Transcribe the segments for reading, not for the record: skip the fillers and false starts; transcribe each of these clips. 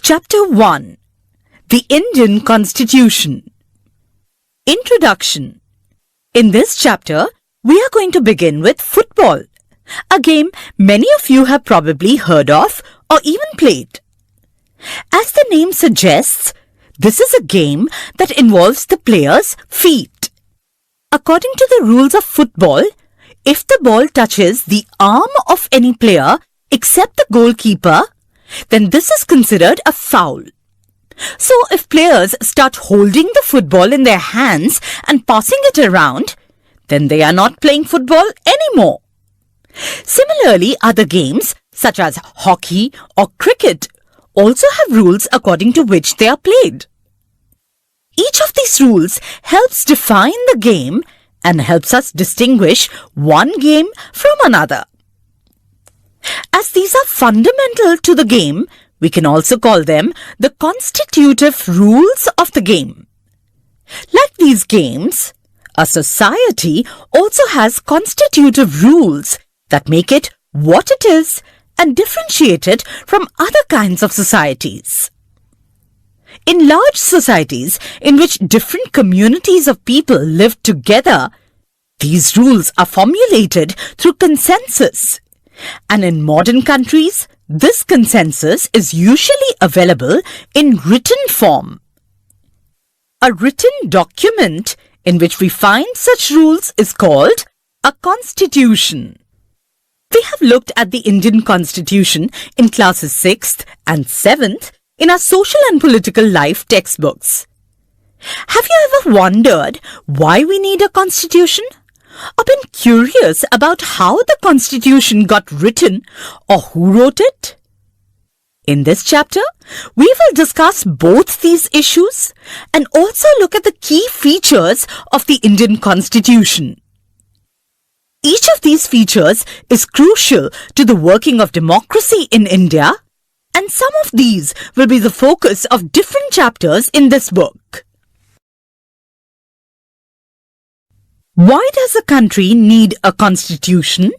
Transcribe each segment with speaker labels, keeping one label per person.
Speaker 1: Chapter 1. The Indian Constitution. Introduction. In this chapter, we are going to begin with football, a game many of you have probably heard of or even played. As the name suggests, this is a game that involves the player's feet. According to the rules of football, if the ball touches the arm of any player except the goalkeeper, then this is considered a foul. So if players start holding the football in their hands and passing it around, then they are not playing football anymore. Similarly, other games such as hockey or cricket also have rules according to which they are played. Each of these rules helps define the game and helps us distinguish one game from another. As these are fundamental to the game, we can also call them the constitutive rules of the game. Like these games, a society also has constitutive rules that make it what it is and differentiate it from other kinds of societies. In large societies in which different communities of people live together, these rules are formulated through consensus. And in modern countries, this consensus is usually available in written form. A written document in which we find such rules is called a constitution. We have looked at the Indian Constitution in classes 6th and 7th in our social and political life textbooks. Have you ever wondered why we need a constitution? Or been curious about how the Constitution got written or who wrote it? In this chapter, we will discuss both these issues and also look at the key features of the Indian Constitution. Each of these features is crucial to the working of democracy in India, and some of these will be the focus of different chapters in this book. Why does a country need a constitution?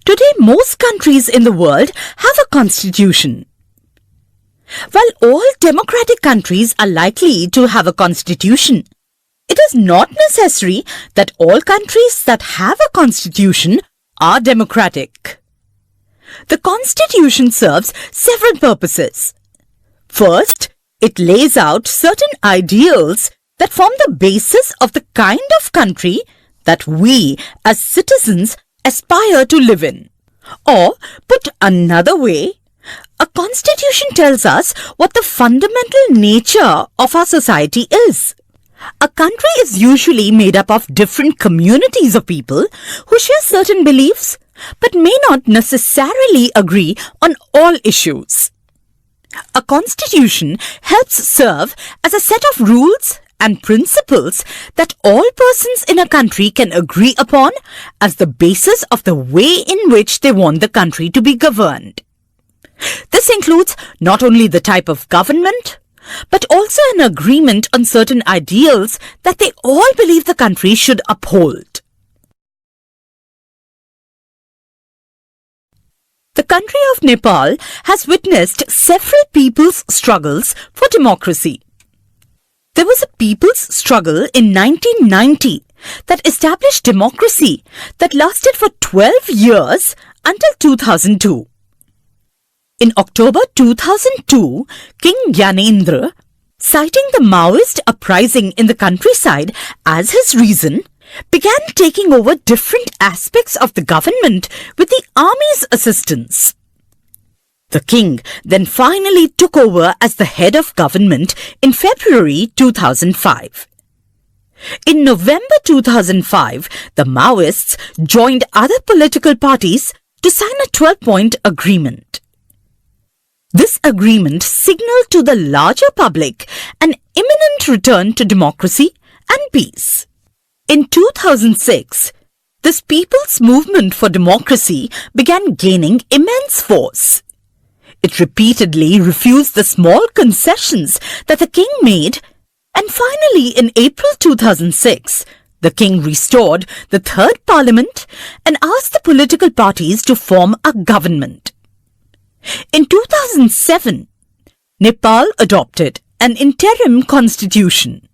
Speaker 1: Today, most countries in the world have a constitution. While all democratic countries are likely to have a constitution, it is not necessary that all countries that have a constitution are democratic. The constitution serves several purposes. First, it lays out certain ideals that form the basis of the kind of country that we as citizens aspire to live in. Or, put another way, a constitution tells us what the fundamental nature of our society is. A country is usually made up of different communities of people who share certain beliefs but may not necessarily agree on all issues. A constitution helps serve as a set of rules and principles that all persons in a country can agree upon as the basis of the way in which they want the country to be governed. This includes not only the type of government, but also an agreement on certain ideals that they all believe the country should uphold. The country of Nepal has witnessed several people's struggles for democracy. There was a people's struggle in 1990 that established democracy that lasted for 12 years until 2002. In October 2002, King Gyanendra, citing the Maoist uprising in the countryside as his reason, began taking over different aspects of the government with the army's assistance. The king then finally took over as the head of government in February 2005. In November 2005, the Maoists joined other political parties to sign a 12-point agreement. This agreement signaled to the larger public an imminent return to democracy and peace. In 2006, this people's movement for democracy began gaining immense force. It repeatedly refused the small concessions that the king made, and finally in April 2006, the king restored the third parliament and asked the political parties to form a government. In 2007, Nepal adopted an interim constitution.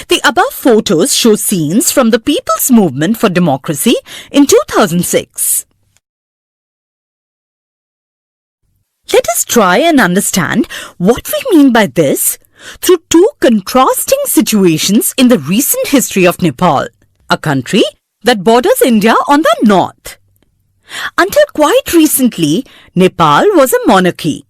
Speaker 1: The above photos show scenes from the People's Movement for Democracy in 2006. Let us try and understand what we mean by this through two contrasting situations in the recent history of Nepal, a country that borders India on the north. Until quite recently, Nepal was a monarchy.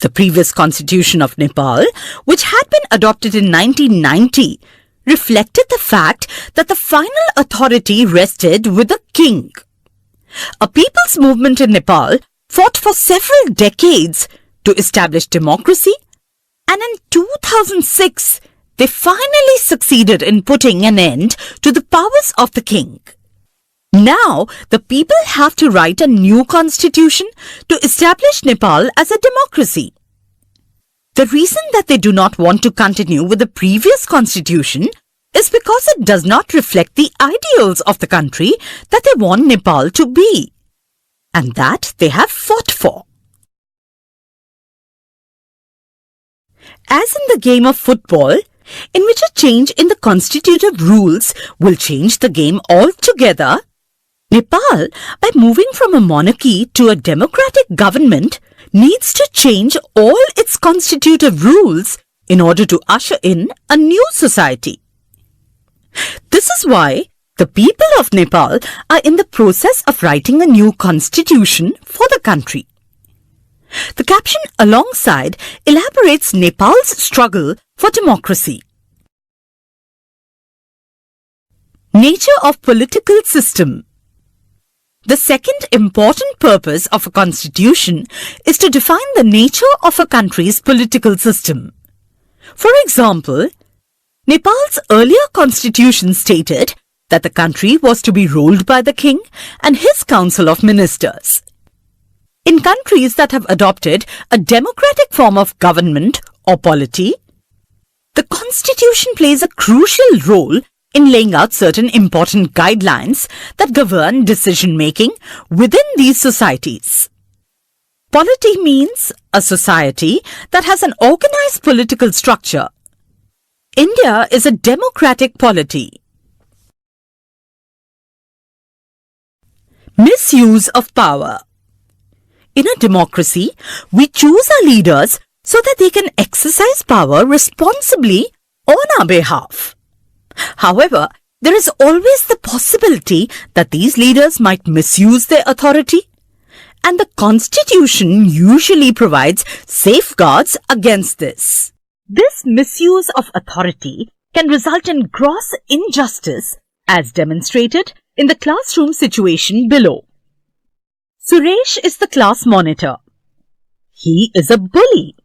Speaker 1: The previous constitution of Nepal, which had been adopted in 1990, reflected the fact that the final authority rested with the king. A people's movement in Nepal fought for several decades to establish democracy, and in 2006, they finally succeeded in putting an end to the powers of the king. Now, the people have to write a new constitution to establish Nepal as a democracy. The reason that they do not want to continue with the previous constitution is because it does not reflect the ideals of the country that they want Nepal to be, and that they have fought for. As in the game of football, in which a change in the constitutive rules will change the game altogether, Nepal, by moving from a monarchy to a democratic government, needs to change all its constitutive rules in order to usher in a new society. This is why the people of Nepal are in the process of writing a new constitution for the country. The caption alongside elaborates Nepal's struggle for democracy. Nature of political system. The second important purpose of a constitution is to define the nature of a country's political system. For example, Nepal's earlier constitution stated that the country was to be ruled by the king and his council of ministers. In countries that have adopted a democratic form of government or polity, the constitution plays a crucial role in laying out certain important guidelines that govern decision-making within these societies. Polity means a society that has an organized political structure. India is a democratic polity. Misuse of power. In a democracy, we choose our leaders so that they can exercise power responsibly on our behalf. However, there is always the possibility that these leaders might misuse their authority, and the Constitution usually provides safeguards against this. This misuse of authority can result in gross injustice, as demonstrated in the classroom situation below. Suresh is the class monitor. He is a bully.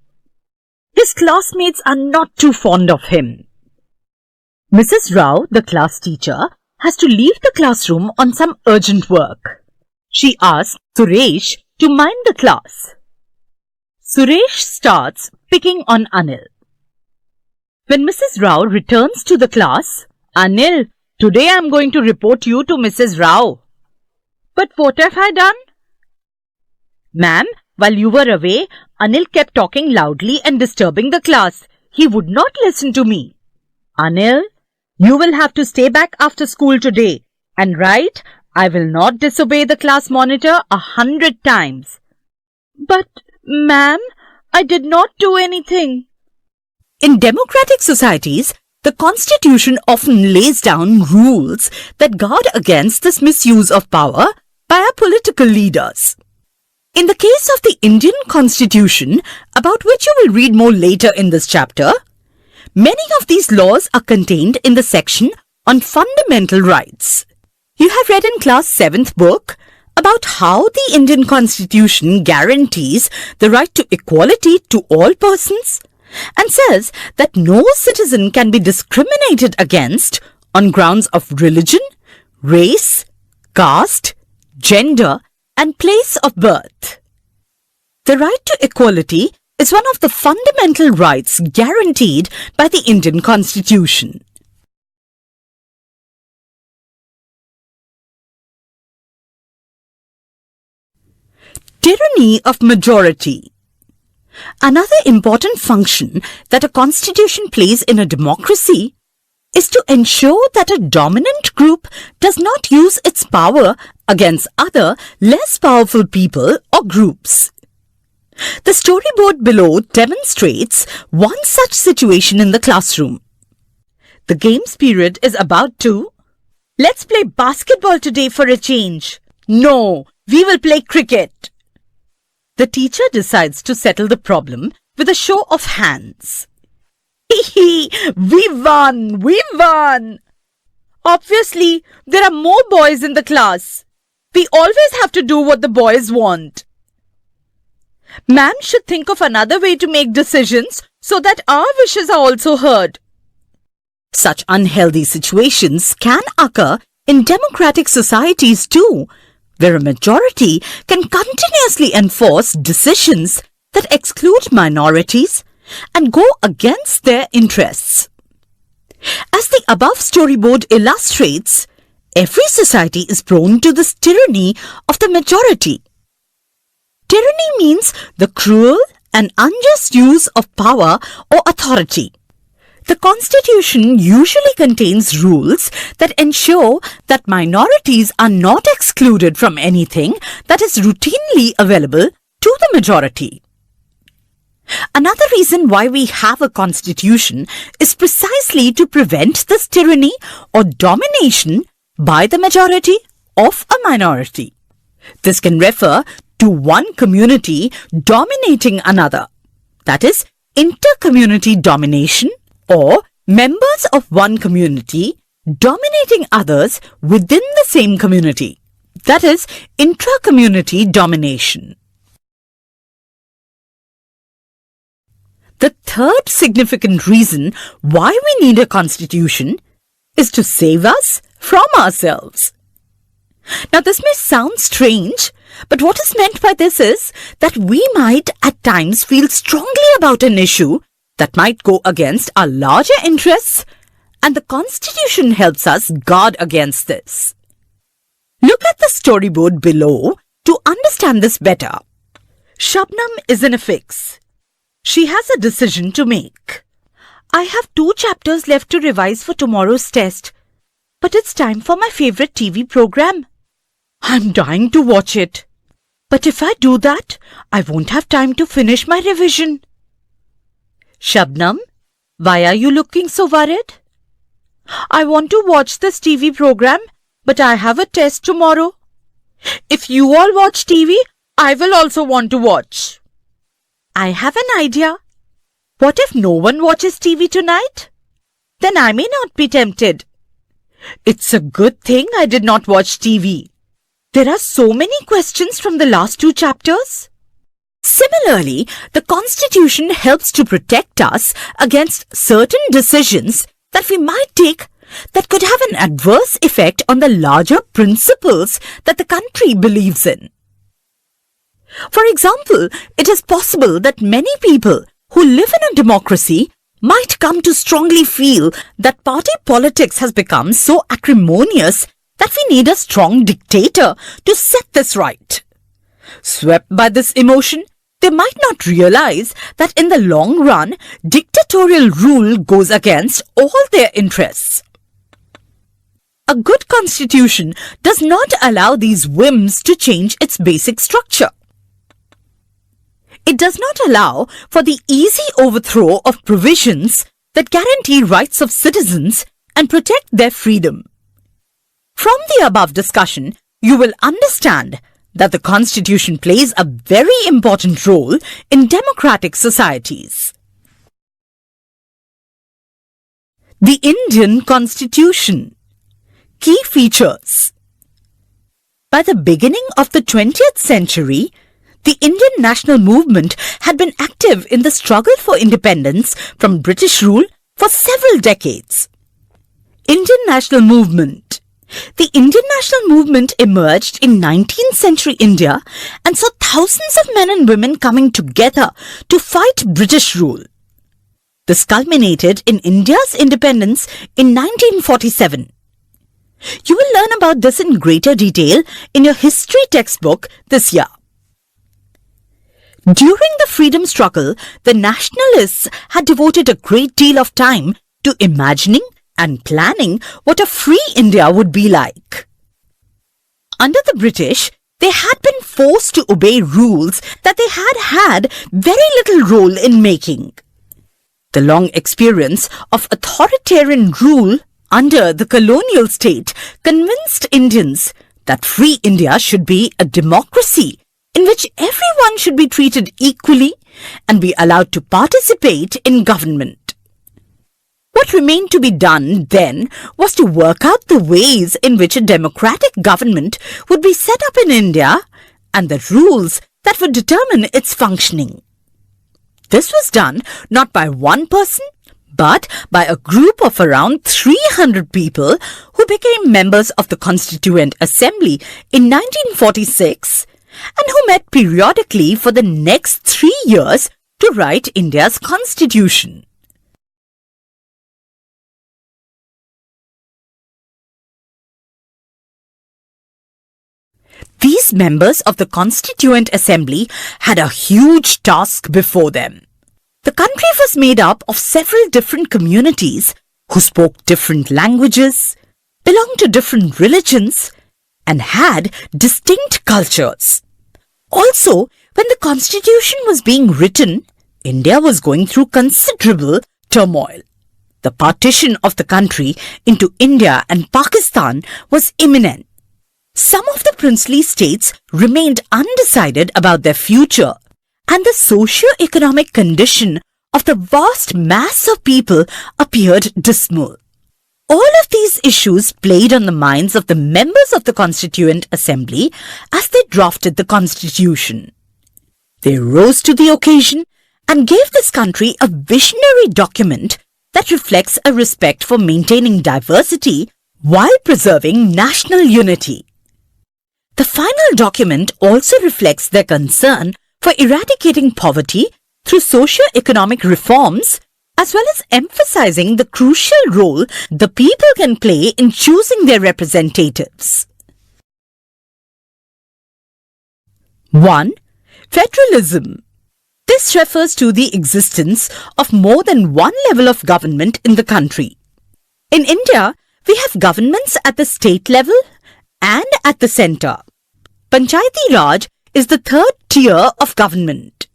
Speaker 1: His classmates are not too fond of him. Mrs. Rao, the class teacher, has to leave the classroom on some urgent work. She asks Suresh to mind the class. Suresh starts picking on Anil. When Mrs. Rao returns to the class, Anil, today I am going to report you to Mrs. Rao. But what have I done? Ma'am, while you were away, Anil kept talking loudly and disturbing the class. He would not listen to me. Anil, you will have to stay back after school today and write, I will not disobey the class monitor 100 times. But, ma'am, I did not do anything. In democratic societies, the Constitution often lays down rules that guard against this misuse of power by our political leaders. In the case of the Indian Constitution, about which you will read more later in this chapter, many of these laws are contained in the section on fundamental rights. You have read in class 7th book about how the Indian Constitution guarantees the right to equality to all persons and says that no citizen can be discriminated against on grounds of religion, race, caste, gender, and place of birth. The right to equality is one of the fundamental rights guaranteed by the Indian Constitution. Tyranny of majority. Another important function that a constitution plays in a democracy is to ensure that a dominant group does not use its power against other less powerful people or groups. The storyboard below demonstrates one such situation in the classroom. The games period is about to. Let's play basketball today for a change. No, we will play cricket. The teacher decides to settle the problem with a show of hands. Hee, we won! We won! Obviously, there are more boys in the class. We always have to do what the boys want. Ma'am should think of another way to make decisions so that our wishes are also heard. Such unhealthy situations can occur in democratic societies too, where a majority can continuously enforce decisions that exclude minorities and go against their interests. As the above storyboard illustrates, every society is prone to this tyranny of the majority. Tyranny means the cruel and unjust use of power or authority. The Constitution usually contains rules that ensure that minorities are not excluded from anything that is routinely available to the majority. Another reason why we have a constitution is precisely to prevent this tyranny or domination by the majority of a minority. This can refer to one community dominating another, that is, inter-community domination, or members of one community dominating others within the same community, that is, intra-community domination. The third significant reason why we need a constitution is to save us from ourselves. Now, this may sound strange, but what is meant by this is that we might at times feel strongly about an issue that might go against our larger interests, and the Constitution helps us guard against this. Look at the storyboard below to understand this better. Shabnam is in a fix. She has a decision to make. I have 2 chapters left to revise for tomorrow's test, but it's time for my favorite TV program. I'm dying to watch it. But if I do that, I won't have time to finish my revision. Shabnam, why are you looking so worried? I want to watch this TV program, but I have a test tomorrow. If you all watch TV, I will also want to watch. I have an idea. What if no one watches TV tonight? Then I may not be tempted. It's a good thing I did not watch TV. There are so many questions from the last 2 chapters. Similarly, the Constitution helps to protect us against certain decisions that we might take that could have an adverse effect on the larger principles that the country believes in. For example, it is possible that many people who live in a democracy might come to strongly feel that party politics has become so acrimonious that we need a strong dictator to set this right. Swept by this emotion, they might not realize that in the long run, dictatorial rule goes against all their interests. A good constitution does not allow these whims to change its basic structure. It does not allow for the easy overthrow of provisions that guarantee rights of citizens and protect their freedom. From the above discussion, you will understand that the Constitution plays a very important role in democratic societies. The Indian Constitution. Key features. By the beginning of the 20th century, the Indian national movement had been active in the struggle for independence from British rule for several decades. Indian national movement. The Indian national movement emerged in 19th century India and saw thousands of men and women coming together to fight British rule. This culminated in India's independence in 1947. You will learn about this in greater detail in your history textbook this year. During the freedom struggle, the nationalists had devoted a great deal of time to imagining and planning what a free India would be like. Under the British, they had been forced to obey rules that they had very little role in making. The long experience of authoritarian rule under the colonial state convinced Indians that free India should be a democracy in which everyone should be treated equally and be allowed to participate in government. What remained to be done then was to work out the ways in which a democratic government would be set up in India and the rules that would determine its functioning. This was done not by one person, but by a group of around 300 people who became members of the Constituent Assembly in 1946 and who met periodically for the next 3 years to write India's constitution. These members of the Constituent Assembly had a huge task before them. The country was made up of several different communities who spoke different languages, belonged to different religions, and had distinct cultures. Also, when the constitution was being written, India was going through considerable turmoil. The partition of the country into India and Pakistan was imminent. Some of the princely states remained undecided about their future, and the socio-economic condition of the vast mass of people appeared dismal. All of these issues played on the minds of the members of the Constituent Assembly as they drafted the Constitution. They rose to the occasion and gave this country a visionary document that reflects a respect for maintaining diversity while preserving national unity. The final document also reflects their concern for eradicating poverty through socio-economic reforms, as well as emphasizing the crucial role the people can play in choosing their representatives. 1. Federalism. This refers to the existence of more than one level of government in the country. In India, we have governments at the state level and at the centre. Panchayati Raj is the third tier of government.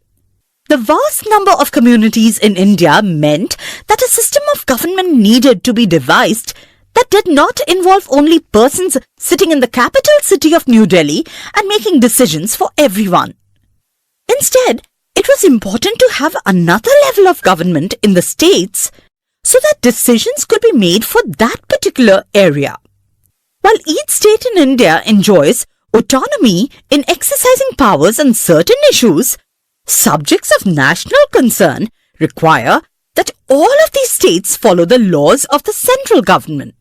Speaker 1: The vast number of communities in India meant that a system of government needed to be devised that did not involve only persons sitting in the capital city of New Delhi and making decisions for everyone. Instead, it was important to have another level of government in the states so that decisions could be made for that particular area. While each state in India enjoys autonomy in exercising powers on certain issues, subjects of national concern require that all of these states follow the laws of the central government.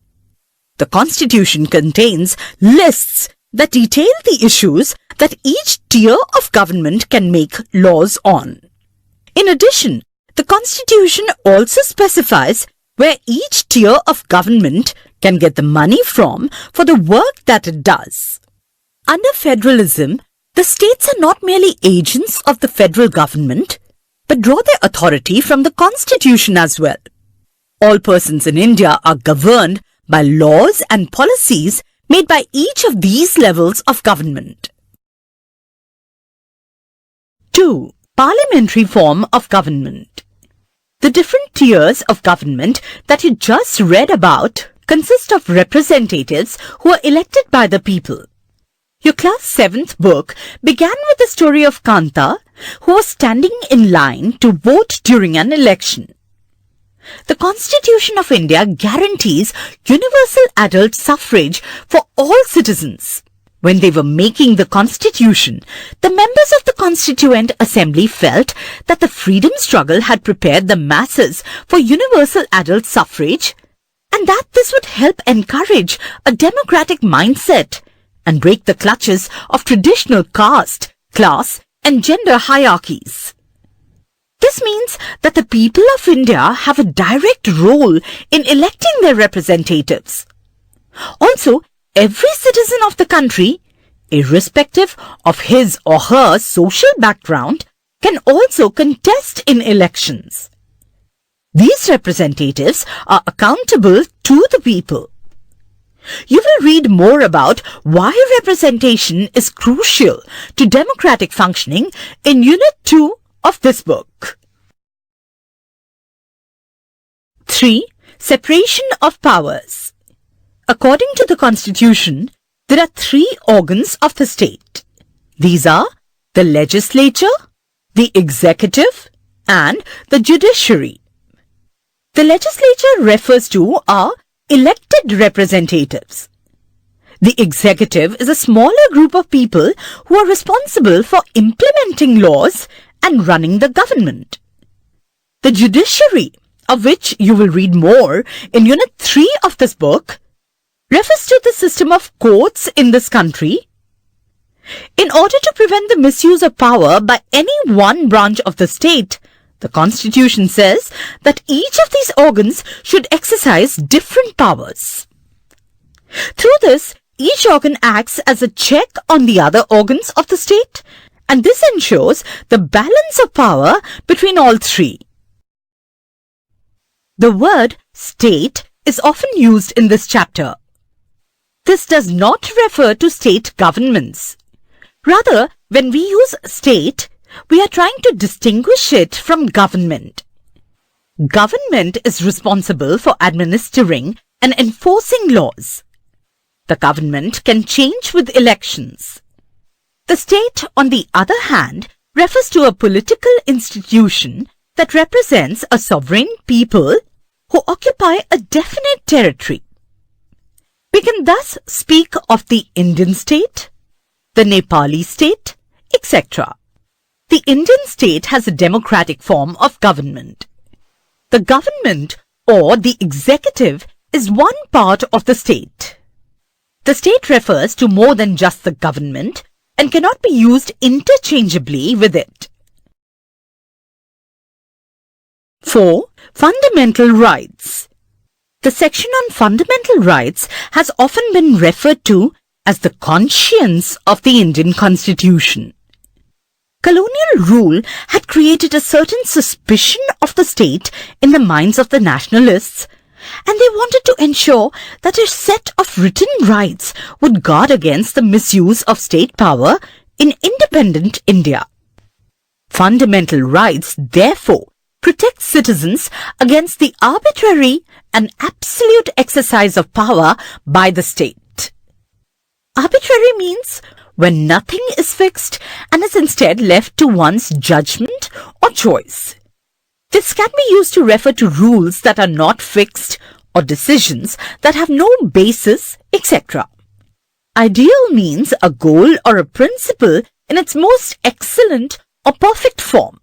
Speaker 1: The Constitution contains lists that detail the issues that each tier of government can make laws on. In addition, the Constitution also specifies where each tier of government can get the money from for the work that it does. Under federalism, the states are not merely agents of the federal government, but draw their authority from the Constitution as well. All persons in India are governed by laws and policies made by each of these levels of government. 2. Parliamentary form of government. The different tiers of government that you just read about consist of representatives who are elected by the people. Your class 7th book began with the story of Kanta, who was standing in line to vote during an election. The Constitution of India guarantees universal adult suffrage for all citizens. When they were making the Constitution, the members of the Constituent Assembly felt that the freedom struggle had prepared the masses for universal adult suffrage, and that this would help encourage a democratic mindset and break the clutches of traditional caste, class, and gender hierarchies. This means that the people of India have a direct role in electing their representatives. Also, every citizen of the country, irrespective of his or her social background, can also contest in elections. These representatives are accountable to the people. You will read more about why representation is crucial to democratic functioning in Unit 2 of this book. 3. Separation of powers. According to the Constitution, there are 3 organs of the state. These are the legislature, the executive, and the judiciary. The legislature refers to our elected representatives. The executive is a smaller group of people who are responsible for implementing laws and running the government. The judiciary, of which you will read more in Unit 3 of this book, refers to the system of courts in this country. In order to prevent the misuse of power by any one branch of the state, the Constitution says that each of these organs should exercise different powers. Through this, each organ acts as a check on the other organs of the state, and this ensures the balance of power between all 3. The word state is often used in this chapter. This does not refer to state governments. Rather, when we use state, we are trying to distinguish it from government. Government is responsible for administering and enforcing laws. The government can change with elections. The state, on the other hand, refers to a political institution that represents a sovereign people who occupy a definite territory. We can thus speak of the Indian state, the Nepali state, etc. The Indian state has a democratic form of government. The government or the executive is one part of the state. The state refers to more than just the government and cannot be used interchangeably with it. 4. Fundamental rights. The section on fundamental rights has often been referred to as the conscience of the Indian Constitution. Colonial rule had created a certain suspicion of the state in the minds of the nationalists, and they wanted to ensure that a set of written rights would guard against the misuse of state power in independent India. Fundamental rights, therefore, protect citizens against the arbitrary and absolute exercise of power by the state. Arbitrary means when nothing is fixed and is instead left to one's judgment or choice. This can be used to refer to rules that are not fixed or decisions that have no basis, etc. Ideal means a goal or a principle in its most excellent or perfect form.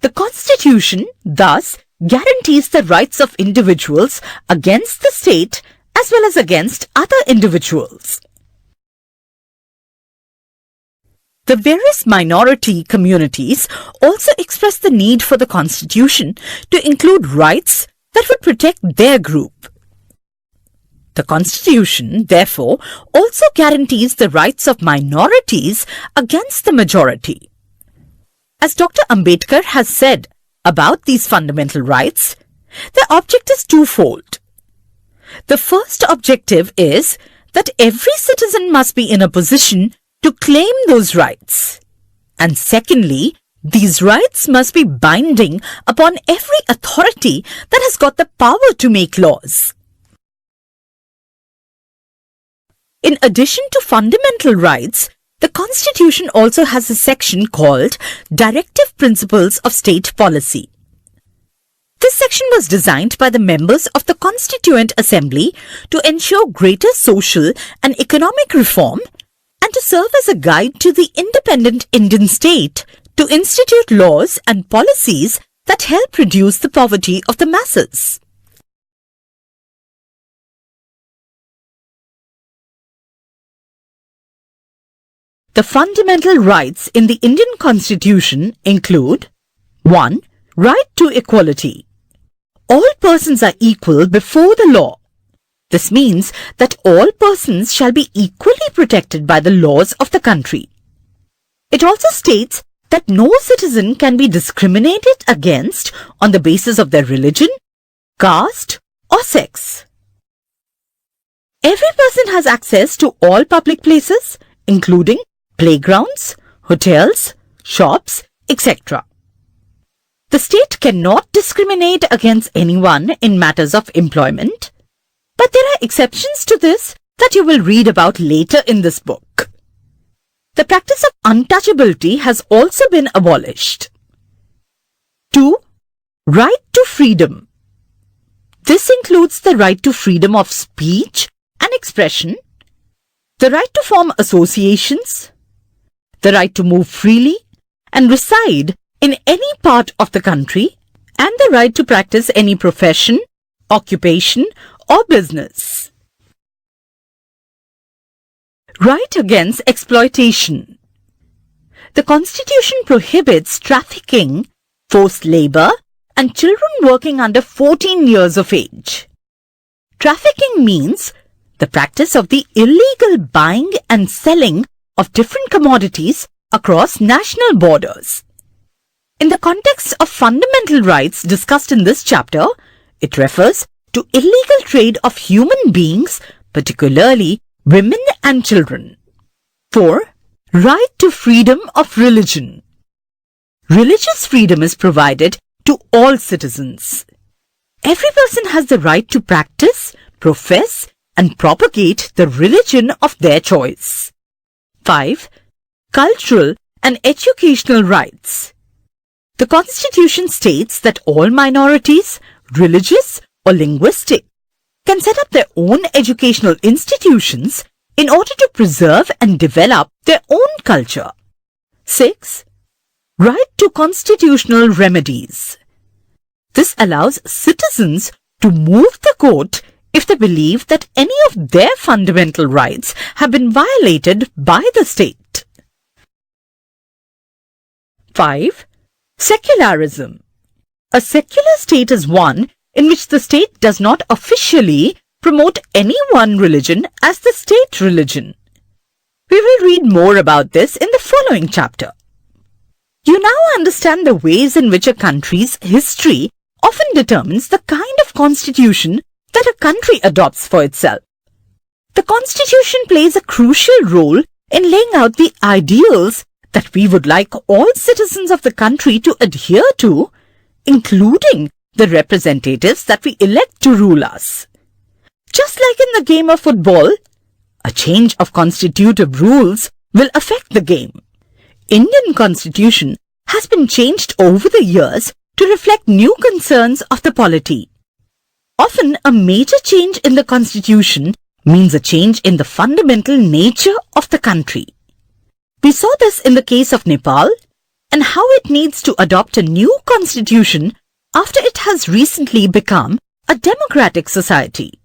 Speaker 1: The Constitution, thus, guarantees the rights of individuals against the state as well as against other individuals. The various minority communities also express the need for the Constitution to include rights that would protect their group. The Constitution, therefore, also guarantees the rights of minorities against the majority. As Dr. Ambedkar has said about these fundamental rights, the object is twofold. The first objective is that every citizen must be in a position to claim those rights. And secondly, these rights must be binding upon every authority that has got the power to make laws. In addition to fundamental rights, the Constitution also has a section called Directive Principles of State Policy. This section was designed by the members of the Constituent Assembly to ensure greater social and economic reform and to serve as a guide to the independent Indian state to institute laws and policies that help reduce the poverty of the masses. The fundamental rights in the Indian Constitution include 1. Right to equality. All persons are equal before the law. This means that all persons shall be equally protected by the laws of the country. It also states that no citizen can be discriminated against on the basis of their religion, caste, or sex. Every person has access to all public places, including playgrounds, hotels, shops, etc. The state cannot discriminate against anyone in matters of employment, but there are exceptions to this that you will read about later in this book. The practice of untouchability has also been abolished. 2. Right to freedom. This includes the right to freedom of speech and expression, the right to form associations, the right to move freely and reside in any part of the country, and the right to practice any profession, occupation, or business. Right against exploitation. The Constitution prohibits trafficking, forced labor, and children working under 14 years of age. Trafficking means the practice of the illegal buying and selling of different commodities across national borders. In the context of fundamental rights discussed in this chapter, it refers to illegal trade of human beings, particularly women and children. 4. Right to freedom of religion. Religious freedom is provided to all citizens. Every person has the right to practice, profess, and propagate the religion of their choice. 5. Cultural and educational rights. The Constitution states that all minorities, religious or linguistic, can set up their own educational institutions in order to preserve and develop their own culture. 6. Right to constitutional remedies. This allows citizens to move the court if they believe that any of their fundamental rights have been violated by the state. 5. Secularism. A secular state is one in which the state does not officially promote any one religion as the state religion. We will read more about this in the following chapter. You now understand the ways in which a country's history often determines the kind of constitution that a country adopts for itself. The Constitution plays a crucial role in laying out the ideals that we would like all citizens of the country to adhere to, including the representatives that we elect to rule us. Just like in the game of football, a change of constitutive rules will affect the game. Indian Constitution has been changed over the years to reflect new concerns of the polity. Often, a major change in the Constitution means a change in the fundamental nature of the country. We saw this in the case of Nepal and how it needs to adopt a new constitution after it has recently become a democratic society.